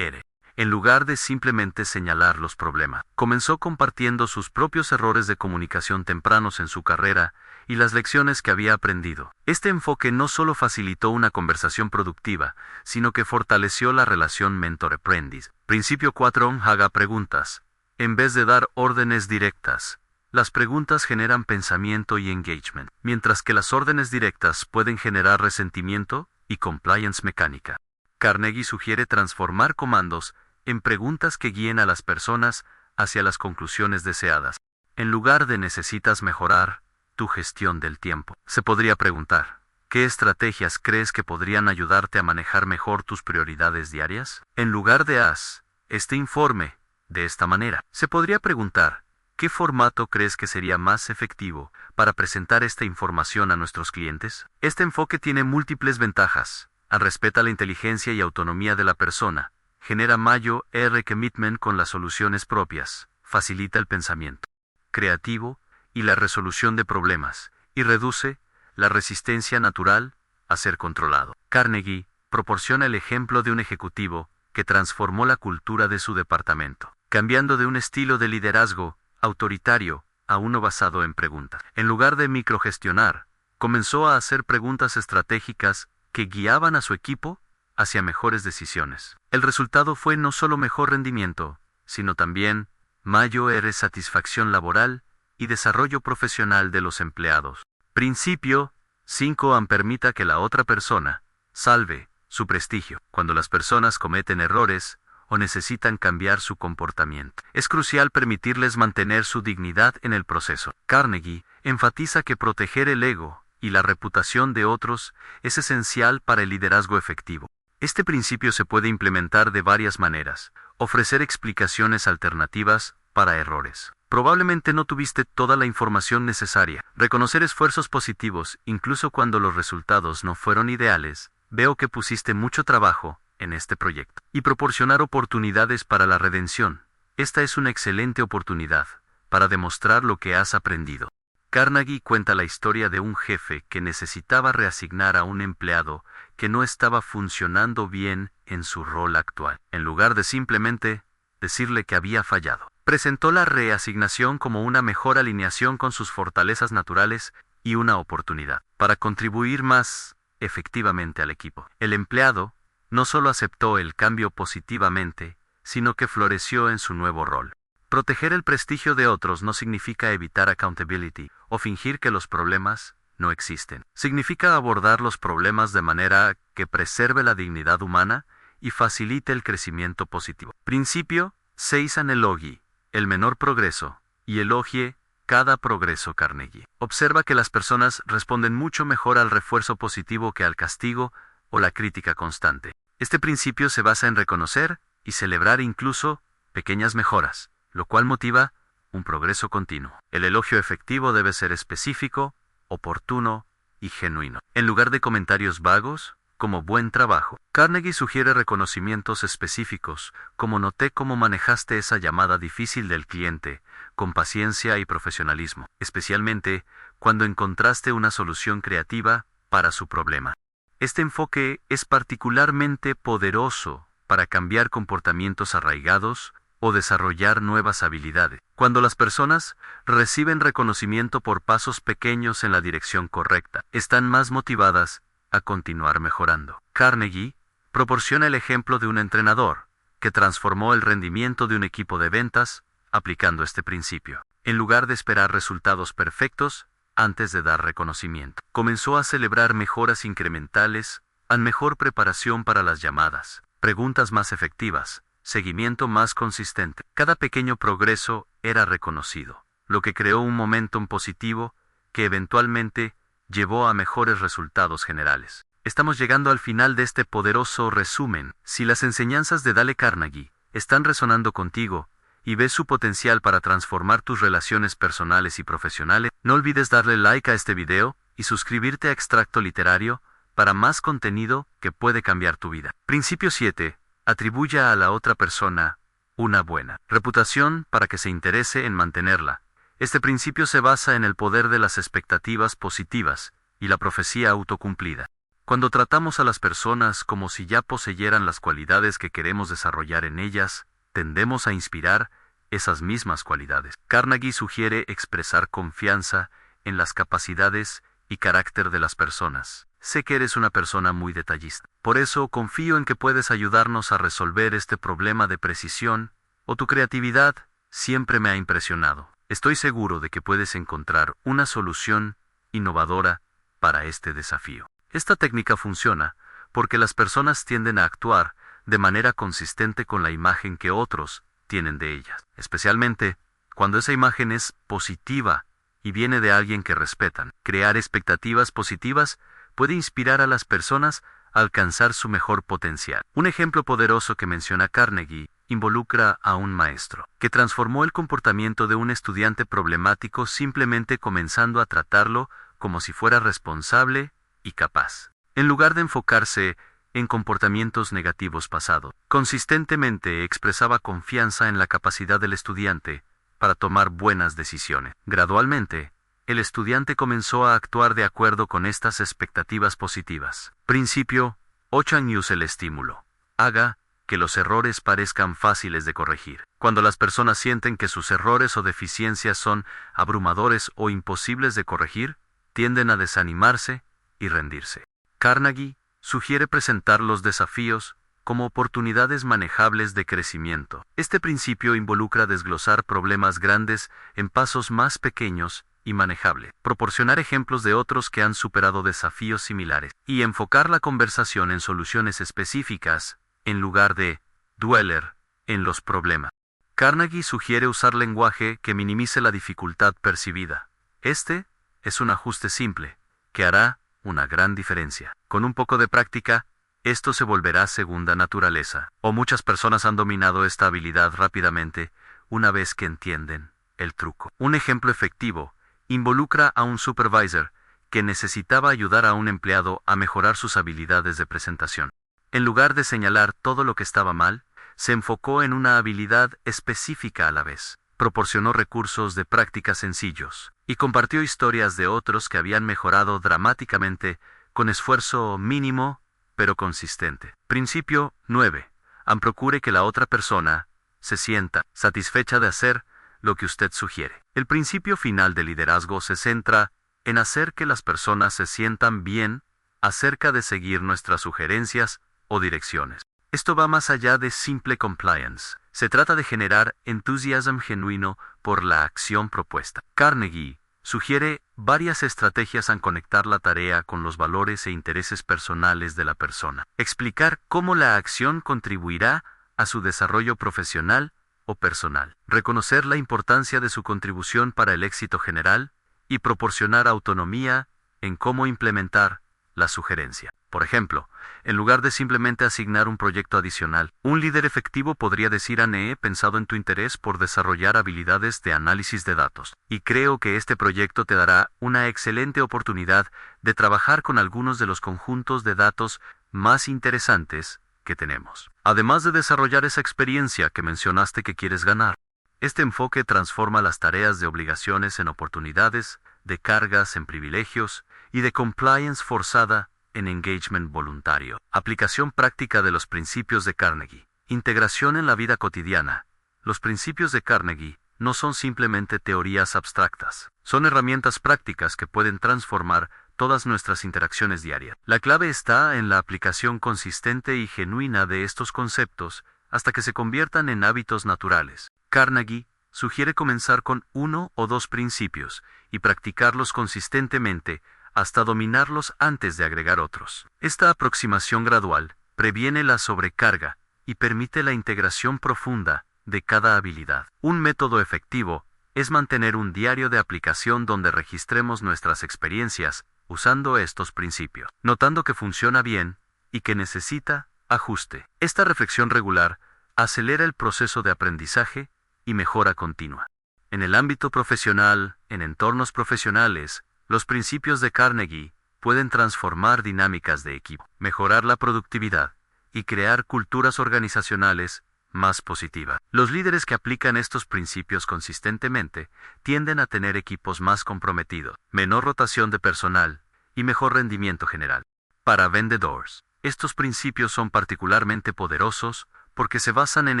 en lugar de simplemente señalar los problemas. Comenzó compartiendo sus propios errores de comunicación tempranos en su carrera y las lecciones que había aprendido. Este enfoque no solo facilitó una conversación productiva, sino que fortaleció la relación mentor-aprendiz. Principio 4. Haga preguntas. En vez de dar órdenes directas, las preguntas generan pensamiento y engagement, mientras que las órdenes directas pueden generar resentimiento y compliance mecánica. Carnegie sugiere transformar comandos en preguntas que guíen a las personas hacia las conclusiones deseadas. En lugar de necesitas mejorar tu gestión del tiempo, se podría preguntar, ¿qué estrategias crees que podrían ayudarte a manejar mejor tus prioridades diarias? En lugar de haz este informe de esta manera, se podría preguntar, ¿qué formato crees que sería más efectivo para presentar esta información a nuestros clientes? Este enfoque tiene múltiples ventajas. Respeta la inteligencia y autonomía de la persona, genera mayor commitment con las soluciones propias, facilita el pensamiento creativo y la resolución de problemas, y reduce la resistencia natural a ser controlado. Carnegie proporciona el ejemplo de un ejecutivo que transformó la cultura de su departamento, cambiando de un estilo de liderazgo autoritario a uno basado en preguntas. En lugar de microgestionar, comenzó a hacer preguntas estratégicas que guiaban a su equipo hacia mejores decisiones. El resultado fue no solo mejor rendimiento, sino también mayor satisfacción laboral y desarrollo profesional de los empleados. Principio 5. Permita que la otra persona salve su prestigio. Cuando las personas cometen errores o necesitan cambiar su comportamiento, es crucial permitirles mantener su dignidad en el proceso. Carnegie enfatiza que proteger el ego y la reputación de otros es esencial para el liderazgo efectivo. Este principio se puede implementar de varias maneras. Ofrecer explicaciones alternativas para errores. Probablemente no tuviste toda la información necesaria. Reconocer esfuerzos positivos, incluso cuando los resultados no fueron ideales. Veo que pusiste mucho trabajo en este proyecto. Y proporcionar oportunidades para la redención. Esta es una excelente oportunidad para demostrar lo que has aprendido. Carnegie cuenta la historia de un jefe que necesitaba reasignar a un empleado que no estaba funcionando bien en su rol actual. En lugar de simplemente decirle que había fallado, presentó la reasignación como una mejor alineación con sus fortalezas naturales y una oportunidad para contribuir más efectivamente al equipo. El empleado no solo aceptó el cambio positivamente, sino que floreció en su nuevo rol. Proteger el prestigio de otros no significa evitar accountability o fingir que los problemas no existen. Significa abordar los problemas de manera que preserve la dignidad humana y facilite el crecimiento positivo. Principio 6. Elogie el menor progreso y elogie cada progreso. Carnegie observa que las personas responden mucho mejor al refuerzo positivo que al castigo o la crítica constante. Este principio se basa en reconocer y celebrar incluso pequeñas mejoras, lo cual motiva un progreso continuo. El elogio efectivo debe ser específico, oportuno y genuino, en lugar de comentarios vagos, como buen trabajo. Carnegie sugiere reconocimientos específicos, como noté cómo manejaste esa llamada difícil del cliente, con paciencia y profesionalismo, especialmente cuando encontraste una solución creativa para su problema. Este enfoque es particularmente poderoso para cambiar comportamientos arraigados o desarrollar nuevas habilidades. Cuando las personas reciben reconocimiento por pasos pequeños en la dirección correcta, están más motivadas a continuar mejorando. Carnegie proporciona el ejemplo de un entrenador que transformó el rendimiento de un equipo de ventas aplicando este principio. En lugar de esperar resultados perfectos antes de dar reconocimiento, comenzó a celebrar mejoras incrementales, a mejor preparación para las llamadas, preguntas más efectivas, seguimiento más consistente. Cada pequeño progreso era reconocido, lo que creó un momentum positivo que eventualmente llevó a mejores resultados generales. Estamos llegando al final de este poderoso resumen. Si las enseñanzas de Dale Carnegie están resonando contigo y ves su potencial para transformar tus relaciones personales y profesionales, no olvides darle like a este video y suscribirte a Extracto Literario para más contenido que puede cambiar tu vida. Principio 7. Atribuya a la otra persona una buena reputación para que se interese en mantenerla. Este principio se basa en el poder de las expectativas positivas y la profecía autocumplida. Cuando tratamos a las personas como si ya poseyeran las cualidades que queremos desarrollar en ellas, tendemos a inspirar esas mismas cualidades. Carnegie sugiere expresar confianza en las capacidades y carácter de las personas. Sé que eres una persona muy detallista. Por eso confío en que puedes ayudarnos a resolver este problema de precisión, o tu creatividad siempre me ha impresionado. Estoy seguro de que puedes encontrar una solución innovadora para este desafío. Esta técnica funciona porque las personas tienden a actuar de manera consistente con la imagen que otros tienen de ellas, especialmente cuando esa imagen es positiva y viene de alguien que respetan. Crear expectativas positivas puede inspirar a las personas a alcanzar su mejor potencial. Un ejemplo poderoso que menciona Carnegie involucra a un maestro, que transformó el comportamiento de un estudiante problemático simplemente comenzando a tratarlo como si fuera responsable y capaz. En lugar de enfocarse en comportamientos negativos pasados, consistentemente expresaba confianza en la capacidad del estudiante para tomar buenas decisiones. Gradualmente, el estudiante comenzó a actuar de acuerdo con estas expectativas positivas. Principio 8. Use el estímulo. Haga que los errores parezcan fáciles de corregir. Cuando las personas sienten que sus errores o deficiencias son abrumadores o imposibles de corregir, tienden a desanimarse y rendirse. Carnegie sugiere presentar los desafíos como oportunidades manejables de crecimiento. Este principio involucra desglosar problemas grandes en pasos más pequeños y manejables, proporcionar ejemplos de otros que han superado desafíos similares, y enfocar la conversación en soluciones específicas, en lugar de dweller en los problemas. Carnegie sugiere usar lenguaje que minimice la dificultad percibida. Este es un ajuste simple, que hará una gran diferencia. Con un poco de práctica, esto se volverá segunda naturaleza, o muchas personas han dominado esta habilidad rápidamente una vez que entienden el truco. Un ejemplo efectivo involucra a un supervisor que necesitaba ayudar a un empleado a mejorar sus habilidades de presentación. En lugar de señalar todo lo que estaba mal, se enfocó en una habilidad específica a la vez. Proporcionó recursos de práctica sencillos y compartió historias de otros que habían mejorado dramáticamente con esfuerzo mínimo pero consistente. Principio 9. Procure que la otra persona se sienta satisfecha de hacer lo que usted sugiere. El principio final del liderazgo se centra en hacer que las personas se sientan bien acerca de seguir nuestras sugerencias o direcciones. Esto va más allá de simple compliance. Se trata de generar entusiasmo genuino por la acción propuesta. Carnegie sugiere varias estrategias al conectar la tarea con los valores e intereses personales de la persona. Explicar cómo la acción contribuirá a su desarrollo profesional o personal. Reconocer la importancia de su contribución para el éxito general y proporcionar autonomía en cómo implementar la sugerencia. Por ejemplo, en lugar de simplemente asignar un proyecto adicional, un líder efectivo podría decir: he pensado en tu interés por desarrollar habilidades de análisis de datos, y creo que este proyecto te dará una excelente oportunidad de trabajar con algunos de los conjuntos de datos más interesantes que tenemos. Además de desarrollar esa experiencia que mencionaste que quieres ganar, este enfoque transforma las tareas de obligaciones en oportunidades, de cargas en privilegios y de compliance forzada en engagement voluntario. Aplicación práctica de los principios de Carnegie. Integración en la vida cotidiana. Los principios de Carnegie no son simplemente teorías abstractas. Son herramientas prácticas que pueden transformar todas nuestras interacciones diarias. La clave está en la aplicación consistente y genuina de estos conceptos hasta que se conviertan en hábitos naturales. Carnegie sugiere comenzar con 1 o 2 principios y practicarlos consistentemente hasta dominarlos antes de agregar otros. Esta aproximación gradual previene la sobrecarga y permite la integración profunda de cada habilidad. Un método efectivo es mantener un diario de aplicación donde registremos nuestras experiencias usando estos principios, notando que funciona bien y que necesita ajuste. Esta reflexión regular acelera el proceso de aprendizaje y mejora continua. En el ámbito profesional, en entornos profesionales, los principios de Carnegie pueden transformar dinámicas de equipo, mejorar la productividad y crear culturas organizacionales más positivas. Los líderes que aplican estos principios consistentemente tienden a tener equipos más comprometidos, menor rotación de personal y mejor rendimiento general. para vendedores. Estos principios son particularmente poderosos porque se basan en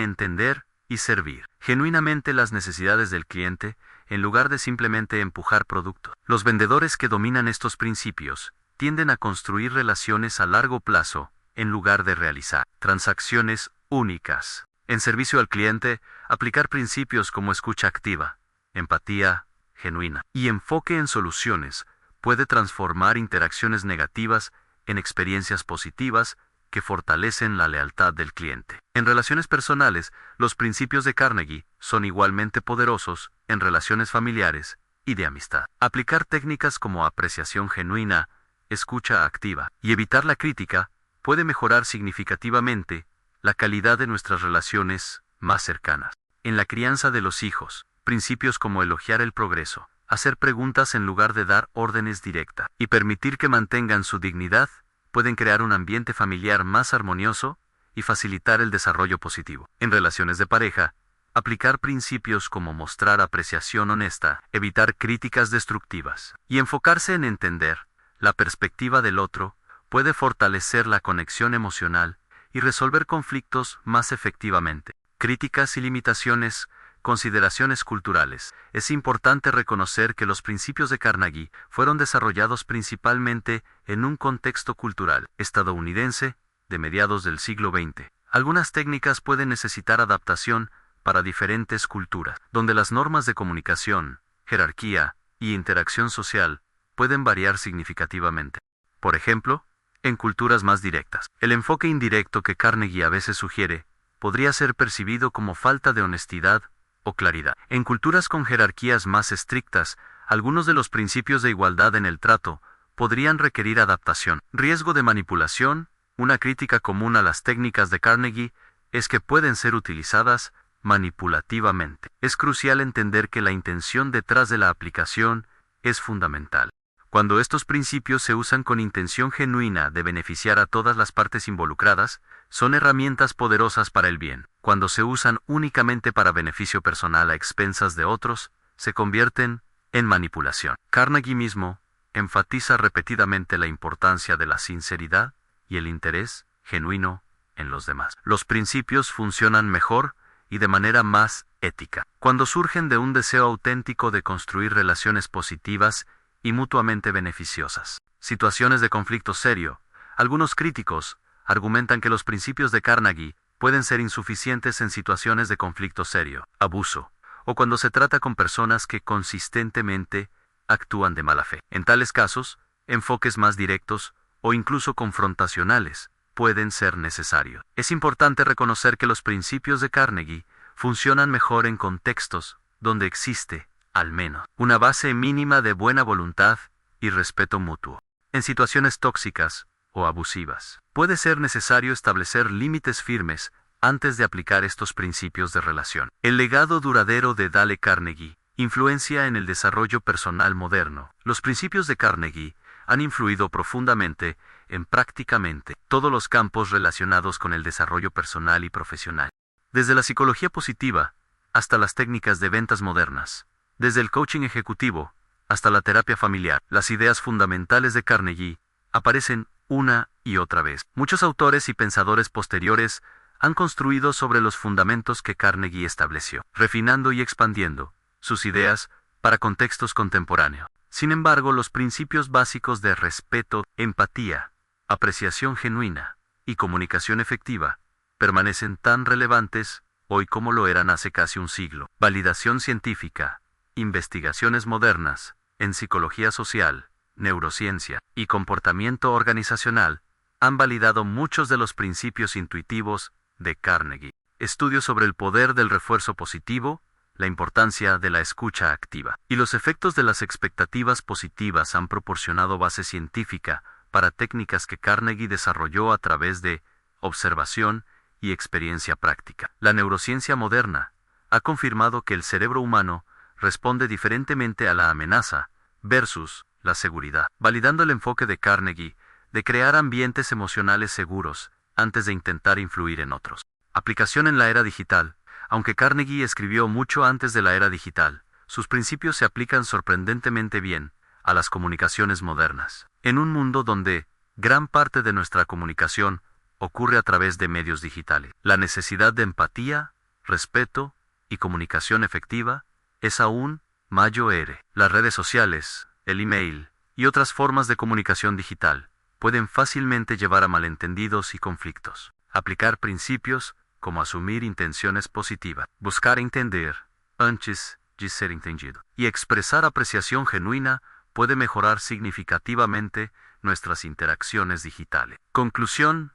entender y servir genuinamente las necesidades del cliente, en lugar de simplemente empujar productos. Los vendedores que dominan estos principios tienden a construir relaciones a largo plazo en lugar de realizar transacciones únicas. En servicio al cliente, aplicar principios como escucha activa, empatía genuina y enfoque en soluciones puede transformar interacciones negativas en experiencias positivas que fortalecen la lealtad del cliente. En relaciones personales, los principios de Carnegie son igualmente poderosos en relaciones familiares y de amistad. Aplicar técnicas como apreciación genuina, escucha activa y evitar la crítica puede mejorar significativamente la calidad de nuestras relaciones más cercanas. En la crianza de los hijos, principios como elogiar el progreso, hacer preguntas en lugar de dar órdenes directas y permitir que mantengan su dignidad pueden crear un ambiente familiar más armonioso y facilitar el desarrollo positivo. En relaciones de pareja, aplicar principios como mostrar apreciación honesta, evitar críticas destructivas y enfocarse en entender la perspectiva del otro puede fortalecer la conexión emocional y resolver conflictos más efectivamente. Críticas y limitaciones. Consideraciones culturales. Es importante reconocer que los principios de Carnegie fueron desarrollados principalmente en un contexto cultural estadounidense de mediados del siglo XX. Algunas técnicas pueden necesitar adaptación para diferentes culturas, donde las normas de comunicación, jerarquía y interacción social pueden variar significativamente. Por ejemplo, en culturas más directas, el enfoque indirecto que Carnegie a veces sugiere podría ser percibido como falta de honestidad o claridad. En culturas con jerarquías más estrictas, algunos de los principios de igualdad en el trato podrían requerir adaptación. Riesgo de manipulación. Una crítica común a las técnicas de Carnegie es que pueden ser utilizadas manipulativamente. Es crucial entender que la intención detrás de la aplicación es fundamental. Cuando estos principios se usan con intención genuina de beneficiar a todas las partes involucradas, son herramientas poderosas para el bien. Cuando se usan únicamente para beneficio personal a expensas de otros, se convierten en manipulación. Carnegie mismo enfatiza repetidamente la importancia de la sinceridad y el interés genuino en los demás. Los principios funcionan mejor y de manera más ética cuando surgen de un deseo auténtico de construir relaciones positivas y mutuamente beneficiosas. Situaciones de conflicto serio. Algunos críticos argumentan que los principios de Carnegie pueden ser insuficientes en situaciones de conflicto serio, abuso, o cuando se trata con personas que consistentemente actúan de mala fe. En tales casos, enfoques más directos o incluso confrontacionales pueden ser necesarios. Es importante reconocer que los principios de Carnegie funcionan mejor en contextos donde existe, al menos, una base mínima de buena voluntad y respeto mutuo. En situaciones tóxicas o abusivas, puede ser necesario establecer límites firmes antes de aplicar estos principios de relación. El legado duradero de Dale Carnegie influencia en el desarrollo personal moderno. Los principios de Carnegie han influido profundamente en prácticamente todos los campos relacionados con el desarrollo personal y profesional. Desde la psicología positiva hasta las técnicas de ventas modernas, desde el coaching ejecutivo hasta la terapia familiar, las ideas fundamentales de Carnegie aparecen una y otra vez. Muchos autores y pensadores posteriores han construido sobre los fundamentos que Carnegie estableció, refinando y expandiendo sus ideas para contextos contemporáneos. Sin embargo, los principios básicos de respeto, empatía, apreciación genuina y comunicación efectiva permanecen tan relevantes hoy como lo eran hace casi un siglo. Validación científica, investigaciones modernas en psicología social, neurociencia y comportamiento organizacional han validado muchos de los principios intuitivos de Carnegie. Estudios sobre el poder del refuerzo positivo, la importancia de la escucha activa y los efectos de las expectativas positivas han proporcionado base científica para técnicas que Carnegie desarrolló a través de observación y experiencia práctica. La neurociencia moderna ha confirmado que el cerebro humano responde diferentemente a la amenaza versus la seguridad, validando el enfoque de Carnegie de crear ambientes emocionales seguros antes de intentar influir en otros. Aplicación en la era digital. Aunque Carnegie escribió mucho antes de la era digital, sus principios se aplican sorprendentemente bien a las comunicaciones modernas. En un mundo donde Gran parte de nuestra comunicación ocurre a través de medios digitales. La necesidad de empatía, respeto y comunicación efectiva es aún mayor. Las redes sociales, el email y otras formas de comunicación digital pueden fácilmente llevar a malentendidos y conflictos. Aplicar principios como asumir intenciones positivas, buscar entender antes de ser entendido y expresar apreciación genuina puede mejorar significativamente nuestras interacciones digitales. Conclusión.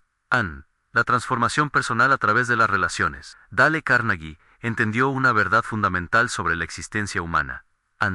La transformación personal a través de las relaciones. Dale Carnegie entendió una verdad fundamental sobre la existencia humana.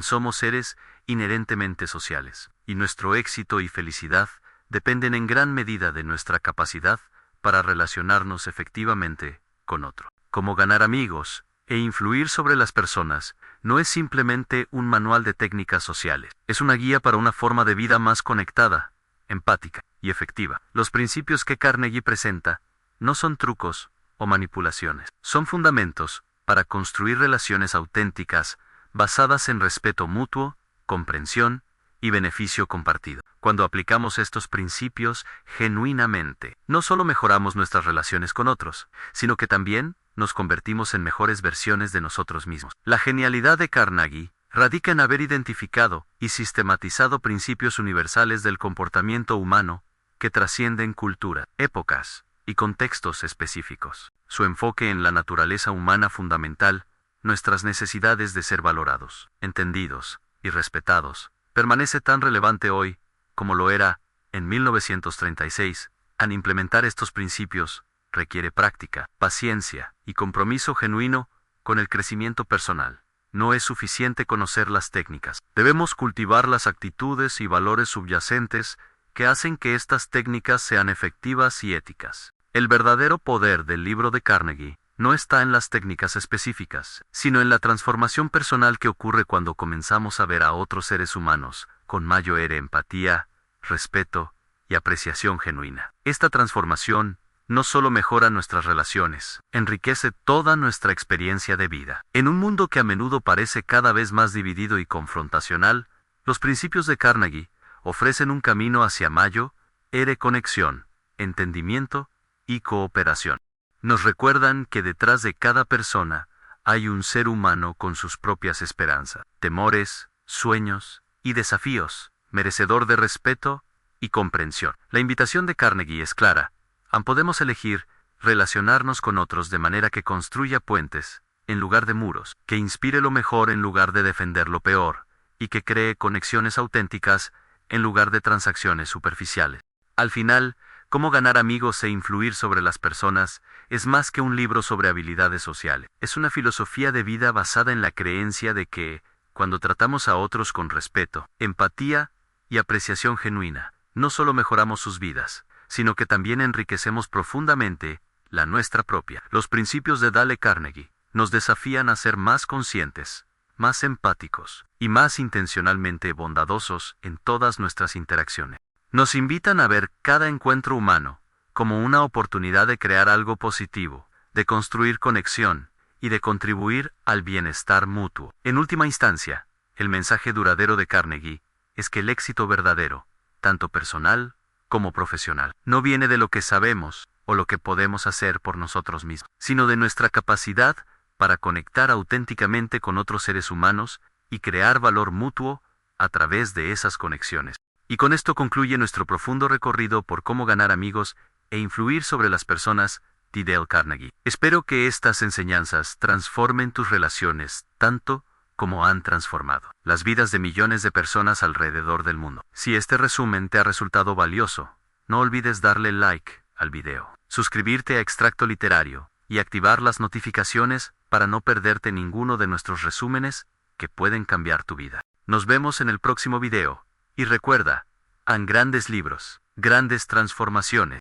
Somos seres inherentemente sociales, y nuestro éxito y felicidad dependen en gran medida de nuestra capacidad para relacionarnos efectivamente con otro. Cómo ganar amigos e influir sobre las personas no es simplemente un manual de técnicas sociales, es una guía para una forma de vida más conectada, empática y efectiva. Los principios que Carnegie presenta no son trucos o manipulaciones, son fundamentos para construir relaciones auténticas basadas en respeto mutuo, comprensión y beneficio compartido. Cuando aplicamos estos principios genuinamente, no solo mejoramos nuestras relaciones con otros, sino que también nos convertimos en mejores versiones de nosotros mismos. La genialidad de Carnegie radica en haber identificado y sistematizado principios universales del comportamiento humano que trascienden cultura, épocas y contextos específicos. Su enfoque en la naturaleza humana fundamental, nuestras necesidades de ser valorados, entendidos y respetados, permanece tan relevante hoy como lo era en 1936. Al implementar estos principios, requiere práctica, paciencia y compromiso genuino con el crecimiento personal. No es suficiente conocer las técnicas. Debemos cultivar las actitudes y valores subyacentes que hacen que estas técnicas sean efectivas y éticas. El verdadero poder del libro de Carnegie no está en las técnicas específicas, sino en la transformación personal que ocurre cuando comenzamos a ver a otros seres humanos con mayor empatía, respeto y apreciación genuina. Esta transformación no solo mejora nuestras relaciones, enriquece toda nuestra experiencia de vida. En un mundo que a menudo parece cada vez más dividido y confrontacional, los principios de Carnegie ofrecen un camino hacia mayor conexión, entendimiento y cooperación. Nos recuerdan que detrás de cada persona hay un ser humano con sus propias esperanzas, temores, sueños y desafíos, merecedor de respeto y comprensión. La invitación de Carnegie es clara. Podemos elegir relacionarnos con otros de manera que construya puentes, en lugar de muros, que inspire lo mejor en lugar de defender lo peor, y que cree conexiones auténticas en lugar de transacciones superficiales. Al final, Cómo ganar amigos e influir sobre las personas es más que un libro sobre habilidades sociales. Es una filosofía de vida basada en la creencia de que, cuando tratamos a otros con respeto, empatía y apreciación genuina, no solo mejoramos sus vidas, sino que también enriquecemos profundamente la nuestra propia. Los principios de Dale Carnegie nos desafían a ser más conscientes, más empáticos y más intencionalmente bondadosos en todas nuestras interacciones. Nos invitan a ver cada encuentro humano como una oportunidad de crear algo positivo, de construir conexión y de contribuir al bienestar mutuo. En última instancia, el mensaje duradero de Carnegie es que el éxito verdadero, tanto personal como profesional, no viene de lo que sabemos o lo que podemos hacer por nosotros mismos, sino de nuestra capacidad para conectar auténticamente con otros seres humanos y crear valor mutuo a través de esas conexiones. Y con esto concluye nuestro profundo recorrido por cómo ganar amigos e influir sobre las personas de Dale Carnegie. Espero que estas enseñanzas transformen tus relaciones tanto como han transformado las vidas de millones de personas alrededor del mundo. Si este resumen te ha resultado valioso, no olvides darle like al video, suscribirte a Extracto Literario y activar las notificaciones para no perderte ninguno de nuestros resúmenes que pueden cambiar tu vida. Nos vemos en el próximo video. Y recuerda, grandes libros, grandes transformaciones.